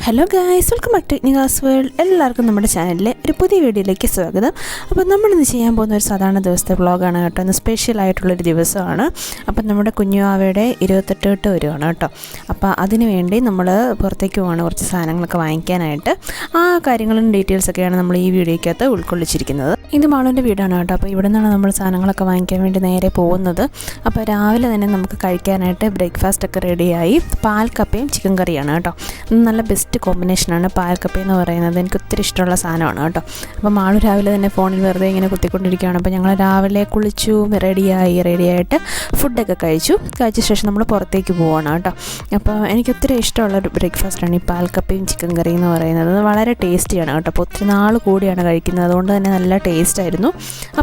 Hello guys, welcome back to നിഗാസ് world. എല്ലാവർക്കും നമ്മുടെ ചാനലിലെ ഒരു പുതിയ വീഡിയോയിലേക്ക് സ്വാഗതം. അപ്പോൾ നമ്മളിന്ന് ചെയ്യാൻ പോകുന്ന ഒരു സാധാരണ ദിവസത്തെ വ്ളോഗാണ് കേട്ടോ. ഇന്ന് സ്പെഷ്യലായിട്ടുള്ളൊരു ദിവസമാണ്. അപ്പം നമ്മുടെ കുഞ്ഞുവാവയുടെ 28 വരുവാണ് കേട്ടോ. അപ്പോൾ അതിന് വേണ്ടി നമ്മൾ പുറത്തേക്ക് പോവാണ് കുറച്ച് സാധനങ്ങളൊക്കെ വാങ്ങിക്കാനായിട്ട്. ആ കാര്യങ്ങളും ഡീറ്റെയിൽസൊക്കെയാണ് നമ്മൾ ഈ വീഡിയോയ്ക്കകത്ത് ഉൾക്കൊള്ളിച്ചിരിക്കുന്നത്. ഇത് മാളുവിൻ്റെ വീടാണ് കേട്ടോ. അപ്പോൾ ഇവിടെ നിന്നാണ് നമ്മൾ സാധനങ്ങളൊക്കെ വാങ്ങിക്കാൻ വേണ്ടി നേരെ പോകുന്നത്. അപ്പോൾ രാവിലെ തന്നെ നമുക്ക് കഴിക്കാനായിട്ട് ബ്രേക്ക്ഫാസ്റ്റൊക്കെ റെഡിയായി. പാൽ കപ്പയും ചിക്കൻ കറിയാണ് കേട്ടോ. നല്ല ബെസ്റ്റ് കോമ്പിനേഷനാണ് പാൽക്കപ്പ എന്ന് പറയുന്നത്. എനിക്ക് ഒത്തിരി ഇഷ്ടമുള്ള സാധനമാണ് കേട്ടോ. അപ്പോൾ മാളു രാവിലെ തന്നെ ഫോണിൽ വെറുതെ ഇങ്ങനെ കുത്തിക്കൊണ്ടിരിക്കുകയാണ്. അപ്പോൾ ഞങ്ങൾ രാവിലെ കുളിച്ചു റെഡിയായിട്ട് ഫുഡൊക്കെ കഴിച്ച ശേഷം നമ്മൾ പുറത്തേക്ക് പോവാണ് കേട്ടോ. അപ്പോൾ എനിക്ക് ഒത്തിരി ഇഷ്ടമുള്ളൊരു ബ്രേക്ക്ഫാസ്റ്റാണ് ഈ പാൽക്കപ്പയും ചിക്കൻ കറി എന്ന് പറയുന്നത്. വളരെ ടേസ്റ്റിയാണ് കേട്ടോ. അപ്പോൾ ഒത്തിരി നാൾ കൂടിയാണ് കഴിക്കുന്നത്, അതുകൊണ്ട് തന്നെ നല്ല ടേസ്റ്റായിരുന്നു.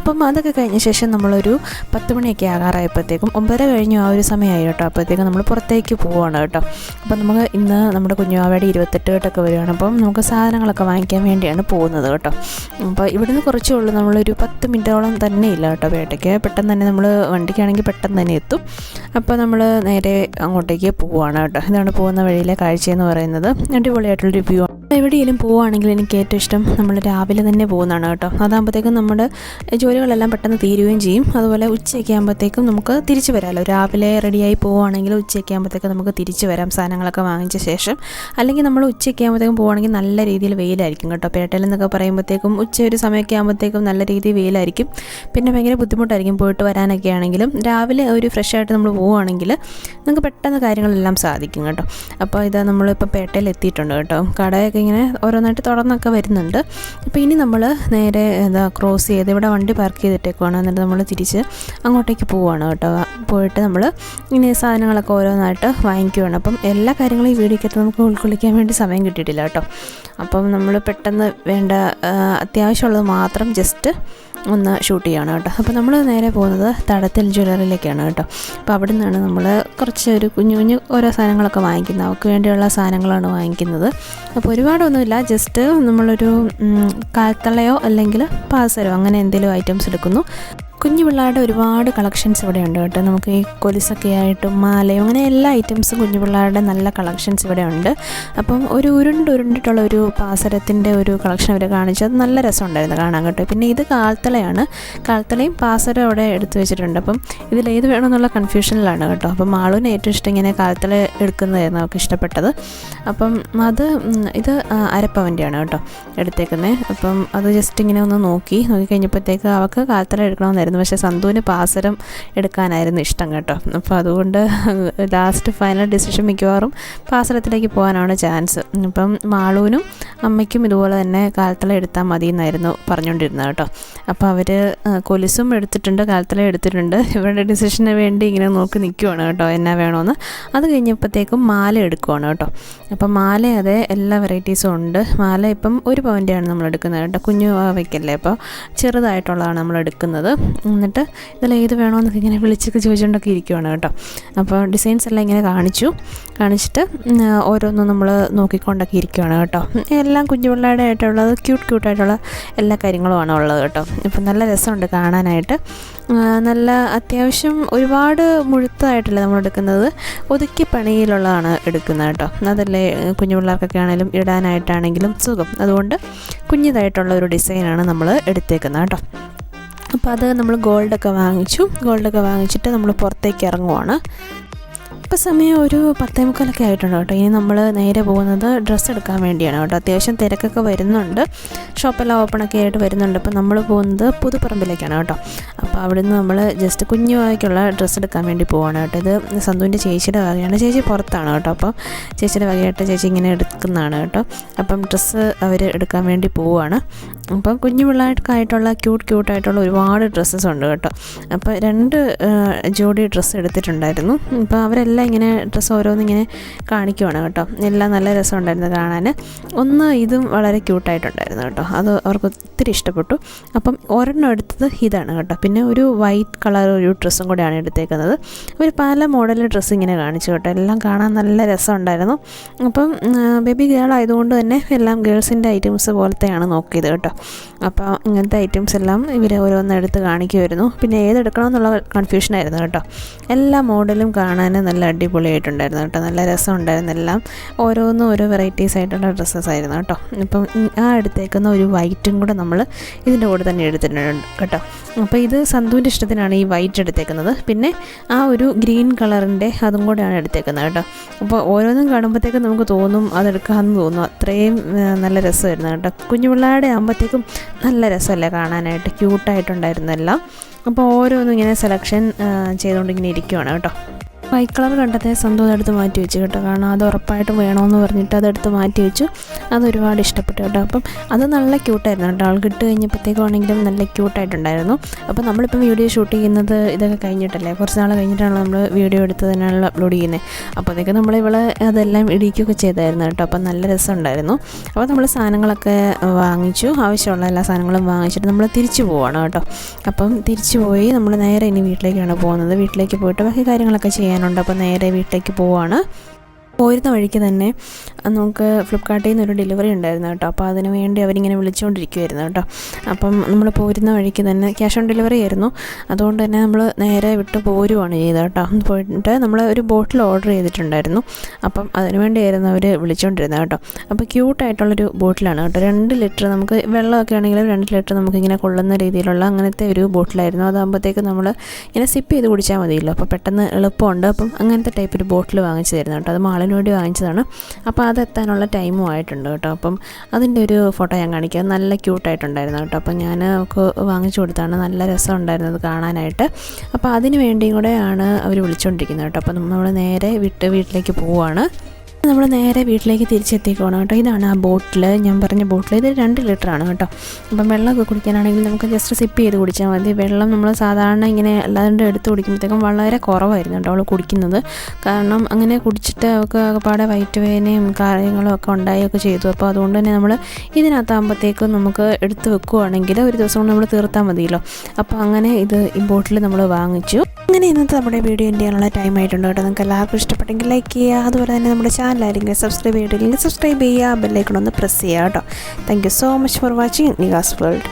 അപ്പം അതൊക്കെ കഴിഞ്ഞ ശേഷം നമ്മളൊരു 10 മണിയൊക്കെ ആകാറായപ്പോഴത്തേക്കും 9:30 കഴിഞ്ഞു ആ ഒരു സമയമായി കേട്ടോ. അപ്പോഴത്തേക്കും നമ്മൾ പുറത്തേക്ക് പോവാണ് കേട്ടോ. അപ്പോൾ നമുക്ക് ഇന്ന് നമ്മുടെ കുഞ്ഞുവാവയുടെ 28 വരികയാണ്. അപ്പം നമുക്ക് സാധനങ്ങളൊക്കെ വാങ്ങിക്കാൻ വേണ്ടിയാണ് പോകുന്നത് കേട്ടോ. അപ്പോൾ ഇവിടുന്ന് കുറച്ചേ ഉള്ളൂ, നമ്മളൊരു 10 മിനിറ്റോളം തന്നെ ഇല്ല കേട്ടോ പേട്ടയ്ക്ക്. പെട്ടെന്ന് തന്നെ നമ്മൾ വണ്ടിക്കാണെങ്കിൽ പെട്ടെന്ന് തന്നെ എത്തും. അപ്പോൾ നമ്മൾ നേരെ അങ്ങോട്ടേക്ക് പോവുകയാണ് കേട്ടോ. ഇതാണ് പോകുന്ന വഴിയിലെ കാഴ്ചയെന്ന് പറയുന്നത്. അടിപൊളിയായിട്ടുള്ളൊരു വ്യൂ ആണ്. എവിടെയെങ്കിലും പോവുകയാണെങ്കിൽ എനിക്ക് ഏറ്റവും ഇഷ്ടം നമ്മൾ രാവിലെ തന്നെ പോകുന്നതാണ് കേട്ടോ. അതാകുമ്പോഴത്തേക്കും നമ്മുടെ ജോലികളെല്ലാം പെട്ടെന്ന് തീരുകയും ചെയ്യും. അതുപോലെ ഉച്ചയൊക്കെ ആകുമ്പോഴത്തേക്കും നമുക്ക് തിരിച്ചു വരാമല്ലോ. രാവിലെ റെഡിയായി പോവുകയാണെങ്കിൽ ഉച്ചയൊക്കെ ആകുമ്പോഴത്തേക്കും നമുക്ക് തിരിച്ചു വരാം സാധനങ്ങളൊക്കെ വാങ്ങിച്ച ശേഷം. അല്ലെങ്കിൽ നമ്മൾ ഉച്ചയൊക്കെ ആകുമ്പോഴത്തേക്കും പോവുകയാണെങ്കിൽ നല്ല രീതിയിൽ വെയിലായിരിക്കും കേട്ടോ. പേട്ടയിൽ നിന്നൊക്കെ പറയുമ്പോഴത്തേക്കും ഒരു സമയമൊക്കെ ആകുമ്പോഴത്തേക്കും നല്ല രീതിയിൽ വെയിലായിരിക്കും. പിന്നെ ഭയങ്കര ബുദ്ധിമുട്ടായിരിക്കും പോയിട്ട് വരാനൊക്കെ ആണെങ്കിലും. രാവിലെ ഒരു ഫ്രഷ് ആയിട്ട് നമ്മൾ പോവുകയാണെങ്കിൽ നമുക്ക് പെട്ടെന്ന് കാര്യങ്ങളെല്ലാം സാധിക്കും കേട്ടോ. അപ്പോൾ ഇതാ നമ്മളിപ്പോൾ പേട്ടയിൽ എത്തിയിട്ടുണ്ട് കേട്ടോ. കടയൊക്കെ ഇങ്ങനെ ഓരോന്നായിട്ട് തുറന്നൊക്കെ വരുന്നുണ്ട്. അപ്പോൾ ഇനി നമ്മൾ നേരെ ക്രോസ് ചെയ്ത് ഇവിടെ വണ്ടി പാർക്ക് ചെയ്തിട്ടേക്കുവാണ്. എന്നിട്ട് നമ്മൾ തിരിച്ച് അങ്ങോട്ടേക്ക് പോവുകയാണ് കേട്ടോ. പോയിട്ട് നമ്മൾ ഇങ്ങനെ സാധനങ്ങളൊക്കെ ഓരോന്നായിട്ട് വാങ്ങിക്കുവാണ്. അപ്പം എല്ലാ കാര്യങ്ങളും ഈ വീഡിയോക്കകത്ത് നമുക്ക് ഉൾക്കൊള്ളിക്കാൻ വേണ്ടി സമയം കിട്ടിയിട്ടില്ല കേട്ടോ. അപ്പം നമ്മൾ പെട്ടെന്ന് വേണ്ട അത്യാവശ്യമുള്ളത് മാത്രം ജസ്റ്റ് ഒന്ന് ഷൂട്ട് ചെയ്യണം കേട്ടോ. അപ്പോൾ നമ്മൾ നേരെ പോകുന്നത് തടത്തിൽ ജ്വല്ലറിയിലേക്കാണ് കേട്ടോ. അപ്പോൾ അവിടെ നിന്നാണ് നമ്മൾ കുറച്ച് കുഞ്ഞു ഓരോ സാധനങ്ങളൊക്കെ വാങ്ങിക്കുന്നത്. അവർക്ക് വേണ്ടിയുള്ള സാധനങ്ങളാണ് വാങ്ങിക്കുന്നത്. അപ്പോൾ ഒരുപാടൊന്നുമില്ല, ജസ്റ്റ് നമ്മളൊരു കാൽത്തളയോ അല്ലെങ്കിൽ പാസരോ അങ്ങനെ എന്തെങ്കിലും ഐറ്റംസ് എടുക്കുന്നു. കുഞ്ഞു പിള്ളേരുടെ ഒരുപാട് കളക്ഷൻസ് ഇവിടെ ഉണ്ട് കേട്ടോ. നമുക്ക് ഈ കൊലുസൊക്കെ ആയിട്ടും മാലയോ അങ്ങനെ എല്ലാ ഐറ്റംസും കുഞ്ഞു പിള്ളേരുടെ നല്ല കളക്ഷൻസ് ഇവിടെ ഉണ്ട്. അപ്പം ഒരു ഉരുണ്ടിട്ടുള്ള ഒരു പാസരത്തിൻ്റെ ഒരു കളക്ഷൻ അവർ കാണിച്ചു. അത് നല്ല രസമുണ്ടായിരുന്നു കാണാൻ കേട്ടോ. പിന്നെ ഇത് കാൽത്തളയാണ്. കാൽത്തളയും പാസരവും അവിടെ എടുത്തു വെച്ചിട്ടുണ്ട്. അപ്പം ഇതിലേത് വേണമെന്നുള്ള കൺഫ്യൂഷനിലാണ് കേട്ടോ. അപ്പം മാളുവിന് ഏറ്റവും ഇഷ്ടം ഇങ്ങനെ കാൽത്തള എടുക്കുന്നതായിരുന്നു അവർക്ക് ഇഷ്ടപ്പെട്ടത്. അപ്പം ഇത് അരപ്പവൻ്റെയാണ് കേട്ടോ എടുത്തേക്കുന്നത്. അപ്പം അത് ജസ്റ്റ് ഇങ്ങനെ ഒന്ന് നോക്കിക്കഴിഞ്ഞപ്പോഴത്തേക്ക് അവൾക്ക് കാൽത്തള എടുക്കണമെന്നായിരുന്നു. പക്ഷേ സന്തുവിന് പാസരം എടുക്കാനായിരുന്നു ഇഷ്ടം കേട്ടോ. അപ്പോൾ അതുകൊണ്ട് ലാസ്റ്റ് ഫൈനൽ ഡിസിഷൻ മിക്കവാറും പാസരത്തിലേക്ക് പോകാനാണ് ചാൻസ്. അപ്പം മാളുവിനും അമ്മയ്ക്കും ഇതുപോലെ തന്നെ കാൽത്തള എടുത്താൽ മതി എന്നായിരുന്നു പറഞ്ഞുകൊണ്ടിരുന്നത് കേട്ടോ. അപ്പോൾ അവർ കൊലുസും എടുത്തിട്ടുണ്ട്, കാൽത്തള എടുത്തിട്ടുണ്ട്. ഇവരുടെ ഡിസിഷന് വേണ്ടി ഇങ്ങനെ നോക്കി നിൽക്കുവാണ് കേട്ടോ എന്നാ വേണമെന്ന്. അത് കഴിഞ്ഞപ്പോഴത്തേക്കും മാല എടുക്കുവാണ് കേട്ടോ. അപ്പം മാല അതെ എല്ലാ വെറൈറ്റീസും ഉണ്ട്. മാല ഇപ്പം 1 പവൻ്റെയാണ് നമ്മൾ എടുക്കുന്നത് കേട്ടോ. കുഞ്ഞു വയ്ക്കല്ലേ, അപ്പോൾ ചെറുതായിട്ടുള്ളതാണ് നമ്മൾ എടുക്കുന്നത്. എന്നിട്ട് ഇതിൽ ഏത് വേണമെന്നൊക്കെ ഇങ്ങനെ വിളിച്ചൊക്കെ ചോദിച്ചുകൊണ്ടൊക്കെ ഇരിക്കുവാണ് കേട്ടോ. അപ്പോൾ ഡിസൈൻസ് എല്ലാം ഇങ്ങനെ കാണിച്ചിട്ട് ഓരോന്നും നമ്മൾ നോക്കിക്കൊണ്ടൊക്കെ ഇരിക്കുവാണ് കേട്ടോ. എല്ലാം കുഞ്ഞു പിള്ളേരുടെ ആയിട്ടുള്ളത് ക്യൂട്ടായിട്ടുള്ള എല്ലാ കാര്യങ്ങളുമാണ് ഉള്ളത് കേട്ടോ. ഇപ്പം നല്ല രസമുണ്ട് കാണാനായിട്ട്. നല്ല അത്യാവശ്യം ഒരുപാട് മുഴുത്തതായിട്ടല്ല നമ്മൾ എടുക്കുന്നത്, ഒതുക്കി പണിയിലുള്ളതാണ് എടുക്കുന്നത് കേട്ടോ. അതല്ലേ കുഞ്ഞു പിള്ളേർക്കൊക്കെ ആണെങ്കിലും ഇടാനായിട്ടാണെങ്കിലും സുഖം. അതുകൊണ്ട് കുഞ്ഞിതായിട്ടുള്ള ഒരു ഡിസൈനാണ് നമ്മൾ എടുത്തേക്കുന്നത് കേട്ടോ. അപ്പോൾ അത് നമ്മൾ ഗോൾഡൊക്കെ വാങ്ങിച്ചിട്ട് നമ്മൾ പുറത്തേക്ക് ഇറങ്ങുവാണ്. ഇപ്പോൾ സമയം ഒരു 10:45 ആയിട്ടുണ്ട് കേട്ടോ. ഇനി നമ്മൾ നേരെ പോകുന്നത് ഡ്രസ്സ് എടുക്കാൻ വേണ്ടിയാണ് കേട്ടോ. അത്യാവശ്യം തിരക്കൊക്കെ വരുന്നുണ്ട്, ഷോപ്പെല്ലാം ഓപ്പണൊക്കെ ആയിട്ട് വരുന്നുണ്ട്. അപ്പോൾ നമ്മൾ പോകുന്നത് പുതുപ്പറമ്പിലേക്കാണ് കേട്ടോ. അപ്പോൾ അവിടുന്ന് നമ്മൾ ജസ്റ്റ് കുഞ്ഞുവായിക്കുള്ള ഡ്രസ്സ് എടുക്കാൻ വേണ്ടി പോവാണ് കേട്ടോ. ഇത് സന്തുവിൻ്റെ ചേച്ചിയുടെ വകയാണ്. ചേച്ചി പുറത്താണ് കേട്ടോ. അപ്പോൾ ചേച്ചിയുടെ വകയായിട്ട് ചേച്ചി ഇങ്ങനെ എടുക്കുന്നതാണ് കേട്ടോ. അപ്പം ഡ്രസ്സ് അവർ എടുക്കാൻ വേണ്ടി പോവുകയാണ്. അപ്പം കുഞ്ഞു പിള്ളേർക്കായിട്ടുള്ള ക്യൂട്ടായിട്ടുള്ള ഒരുപാട് ഡ്രസ്സസ് ഉണ്ട് കേട്ടോ. അപ്പോൾ 2 ജോഡി ഡ്രസ്സ് എടുത്തിട്ടുണ്ടായിരുന്നു. അപ്പോൾ അവരെല്ലാം ഇങ്ങനെ ഡ്രസ്സ് ഓരോന്നിങ്ങനെ കാണിക്കുവാണ് കേട്ടോ. എല്ലാം നല്ല രസമുണ്ടായിരുന്നു കാണാൻ. ഇതും വളരെ ക്യൂട്ടായിട്ടുണ്ടായിരുന്നു കേട്ടോ. അത് അവർക്ക് ഒത്തിരി ഇഷ്ടപ്പെട്ടു. അപ്പം ഒരെണ്ണം എടുത്തത് ഇതാണ് കേട്ടോ. പിന്നെ ഒരു വൈറ്റ് കളർ ഒരു ഡ്രസ്സും കൂടെയാണ് എടുത്തേക്കുന്നത്. ഒരു പല മോഡൽ ഡ്രസ്സ് ഇങ്ങനെ കാണിച്ചു കേട്ടോ. എല്ലാം കാണാൻ നല്ല രസമുണ്ടായിരുന്നു. അപ്പം ബേബി ഗേൾ ആയതുകൊണ്ട് തന്നെ എല്ലാം ഗേൾസിൻ്റെ ഐറ്റംസ് പോലത്തെയാണ് നോക്കിയത് കേട്ടോ. അപ്പോൾ ഇങ്ങനത്തെ ഐറ്റംസ് എല്ലാം ഇവർ ഓരോന്നെടുത്ത് കാണിക്കുമായിരുന്നു. പിന്നെ ഏതെടുക്കണമെന്നുള്ള കൺഫ്യൂഷനായിരുന്നു കേട്ടോ. എല്ലാ മോഡലും കാണാൻ നല്ല അടിപൊളിയായിട്ടുണ്ടായിരുന്നു കേട്ടോ. നല്ല രസമുണ്ടായിരുന്നു. എല്ലാം ഓരോന്നും ഓരോ വെറൈറ്റീസ് ആയിട്ടുള്ള ഡ്രസ്സസ് ആയിരുന്നു കേട്ടോ. ഇപ്പം ആ എടുത്തേക്കുന്ന ഒരു വൈറ്റും കൂടെ നമ്മൾ ഇതിൻ്റെ കൂടെ തന്നെ എടുത്തിട്ടുണ്ട് കേട്ടോ. അപ്പോൾ ഇത് സന്തുവിൻ്റെ ഇഷ്ടത്തിനാണ് ഈ വൈറ്റ് എടുത്തേക്കുന്നത്. പിന്നെ ആ ഒരു ഗ്രീൻ കളറിൻ്റെ അതും കൂടെയാണ് എടുത്തേക്കുന്നത് കേട്ടോ. അപ്പോൾ ഓരോന്നും കാണുമ്പോഴത്തേക്കും നമുക്ക് തോന്നും അതെടുക്കാമെന്ന് തോന്നും. അത്രയും നല്ല രസമായിരുന്നു കേട്ടോ. കുഞ്ഞു പിള്ളേരുടെ ആകുമ്പോഴത്തേക്കും നല്ല രസമല്ലേ കാണാനായിട്ട്, ക്യൂട്ടായിട്ടുണ്ടായിരുന്നു എല്ലാം. അപ്പോൾ ഓരോന്നും ഇങ്ങനെ സെലക്ഷൻ ചെയ്തുകൊണ്ടിങ്ങനെ ഇരിക്കുവാണ് കേട്ടോ. വൈറ്റ് കളർ കണ്ടത്തെ സന്തു അതെടുത്ത് മാറ്റി വെച്ചു കേട്ടോ. കാരണം അത് ഉറപ്പായിട്ടും വേണമെന്ന് പറഞ്ഞിട്ട് അതെടുത്ത് മാറ്റി വെച്ചു. അതൊരുപാട് ഇഷ്ടപ്പെട്ടു കേട്ടോ. അപ്പം അത് നല്ല ക്യൂട്ടായിരുന്നു കേട്ടോ. ആൾ കിട്ട് കഴിഞ്ഞപ്പോഴത്തേക്കാണെങ്കിലും നല്ല ക്യൂട്ടായിട്ടുണ്ടായിരുന്നു. അപ്പോൾ നമ്മളിപ്പോൾ വീഡിയോ ഷൂട്ട് ചെയ്യുന്നത് ഇതൊക്കെ കഴിഞ്ഞിട്ടല്ലേ, കുറച്ച് നാൾ കഴിഞ്ഞിട്ടാണ് നമ്മൾ വീഡിയോ എടുത്ത് തന്നെയാണല്ലോ അപ്ലോഡ് ചെയ്യുന്നത്. അപ്പോഴത്തേക്കും നമ്മളിവളെ അതെല്ലാം ഇടിക്കുകയൊക്കെ ചെയ്തായിരുന്നു കേട്ടോ. അപ്പം നല്ല രസമുണ്ടായിരുന്നു. അപ്പോൾ നമ്മൾ സാധനങ്ങളൊക്കെ വാങ്ങിച്ചു, ആവശ്യമുള്ള എല്ലാ സാധനങ്ങളും വാങ്ങിച്ചിട്ട് നമ്മൾ തിരിച്ചു പോവുകയാണ് കേട്ടോ. അപ്പം തിരിച്ചു പോയി നമ്മൾ നേരെ ഇനി വീട്ടിലേക്കാണ് പോകുന്നത്. വീട്ടിലേക്ക് പോയിട്ട് ബാക്കി കാര്യങ്ങളൊക്കെ ചെയ്യാനുണ്ട്. അപ്പോൾ നേരെ വീട്ടിലേക്ക് പോവുകയാണ്. പോരുന്ന വഴിക്ക് തന്നെ നമുക്ക് ഫ്ലിപ്കാർട്ടിൽ നിന്നൊരു ഡെലിവറി ഉണ്ടായിരുന്നു കേട്ടോ. അപ്പോൾ അതിന് വേണ്ടി അവരിങ്ങനെ വിളിച്ചുകൊണ്ടിരിക്കുമായിരുന്നു കേട്ടോ. അപ്പം നമ്മൾ പോരുന്ന വഴിക്ക് തന്നെ ക്യാഷ് ഓൺ ഡെലിവറി ആയിരുന്നു. അതുകൊണ്ട് തന്നെ നമ്മൾ നേരെ വിട്ട് പോരുവാണ് ചെയ്തത് കേട്ടോ. പോയിട്ട് നമ്മൾ ഒരു ബോട്ടിൽ ഓർഡർ ചെയ്തിട്ടുണ്ടായിരുന്നു. അപ്പം അതിന് വേണ്ടിയായിരുന്നു അവർ വിളിച്ചുകൊണ്ടിരുന്നത് കേട്ടോ. അപ്പോൾ ക്യൂട്ടായിട്ടുള്ളൊരു ബോട്ടിലാണ് കേട്ടോ. 2 ലിറ്റർ നമുക്ക് വെള്ളമൊക്കെ ആണെങ്കിലും 2 ലിറ്റർ നമുക്കിങ്ങനെ കൊള്ളുന്ന രീതിയിലുള്ള അങ്ങനത്തെ ഒരു ബോട്ടിലായിരുന്നു. അതാകുമ്പോഴത്തേക്ക് നമ്മൾ ഇങ്ങനെ സിപ്പ് ചെയ്ത് കുടിച്ചാൽ മതിയല്ലോ. അപ്പോൾ പെട്ടെന്ന് എളുപ്പമുണ്ട്. അപ്പം അങ്ങനത്തെ ടൈപ്പ് ഒരു ബോട്ടിൽ വാങ്ങിച്ചു തരുന്നു കേട്ടോ. അത് മാളിന് വേണ്ടി വാങ്ങിച്ചതാണ്. അപ്പോൾ അതെത്താനുള്ള ടൈമും ആയിട്ടുണ്ട് കേട്ടോ. അപ്പം അതിൻ്റെ ഒരു ഫോട്ടോ ഞാൻ കാണിക്കാം. നല്ല ക്യൂട്ടായിട്ടുണ്ടായിരുന്നു കേട്ടോ. അപ്പം ഞാൻ ഒക്കെ വാങ്ങിച്ചു കൊടുത്താണ്. നല്ല രസം ഉണ്ടായിരുന്നത് കാണാനായിട്ട്. അപ്പോൾ അതിന് വേണ്ടിയും കൂടെയാണ് അവർ വിളിച്ചുകൊണ്ടിരിക്കുന്നത് കേട്ടോ. അപ്പം നമ്മൾ നേരെ വീട്ടിലേക്ക് പോവുകയാണ്. നമ്മൾ നേരെ വീട്ടിലേക്ക് തിരിച്ചെത്തിക്കണം കേട്ടോ. ഇതാണ് ആ ബോട്ടിൽ, ഞാൻ പറഞ്ഞ ബോട്ടിൽ. ഇത് 2 ലിറ്ററാണ് കേട്ടോ. അപ്പം വെള്ളമൊക്കെ കുടിക്കാനാണെങ്കിൽ നമുക്ക് ജസ്റ്റ് സിപ്പ് ചെയ്ത് കുടിച്ചാൽ മതി. വെള്ളം നമ്മൾ സാധാരണ ഇങ്ങനെ അല്ലാണ്ട് എടുത്ത് കുടിക്കുമ്പോഴത്തേക്കും വളരെ കുറവായിരുന്നു കേട്ടോ അവൾ കുടിക്കുന്നത്. കാരണം അങ്ങനെ കുടിച്ചിട്ട് അവൾക്ക് പാടെ വയറ്റ് വേദനയും കാര്യങ്ങളും ഒക്കെ ഉണ്ടായൊക്കെ ചെയ്തു. അപ്പോൾ അതുകൊണ്ട് തന്നെ നമ്മൾ ഇതിനകത്താകുമ്പോഴത്തേക്കും നമുക്ക് എടുത്ത് വെക്കുകയാണെങ്കിൽ ഒരു ദിവസം കൊണ്ട് നമ്മൾ തീർത്താൽ മതിയല്ലോ. അപ്പോൾ അങ്ങനെ ഈ ബോട്ടിൽ നമ്മൾ വാങ്ങിച്ചു. അങ്ങനെ ഇന്നത്തെ നമ്മുടെ വീഡിയോ എൻ്റെ ചെയ്യാനുള്ള ടൈം ആയിട്ടുണ്ട് കേട്ടോ. നിങ്ങൾക്ക് എല്ലാവർക്കും ഇഷ്ടപ്പെട്ടെങ്കിൽ ലൈക്ക് ചെയ്യുക. അതുപോലെ തന്നെ നമ്മുടെ ചാനലായിരിക്കും സബ്സ്ക്രൈബ് ചെയ്തിട്ടില്ലെങ്കിൽ സബ്സ്ക്രൈബ് ചെയ്യുക. ബെല്ലൈക്കൺ ഒന്ന് പ്രസ് ചെയ്യുക കേട്ടോ. Thank you so much for watching നിഗാസ് world.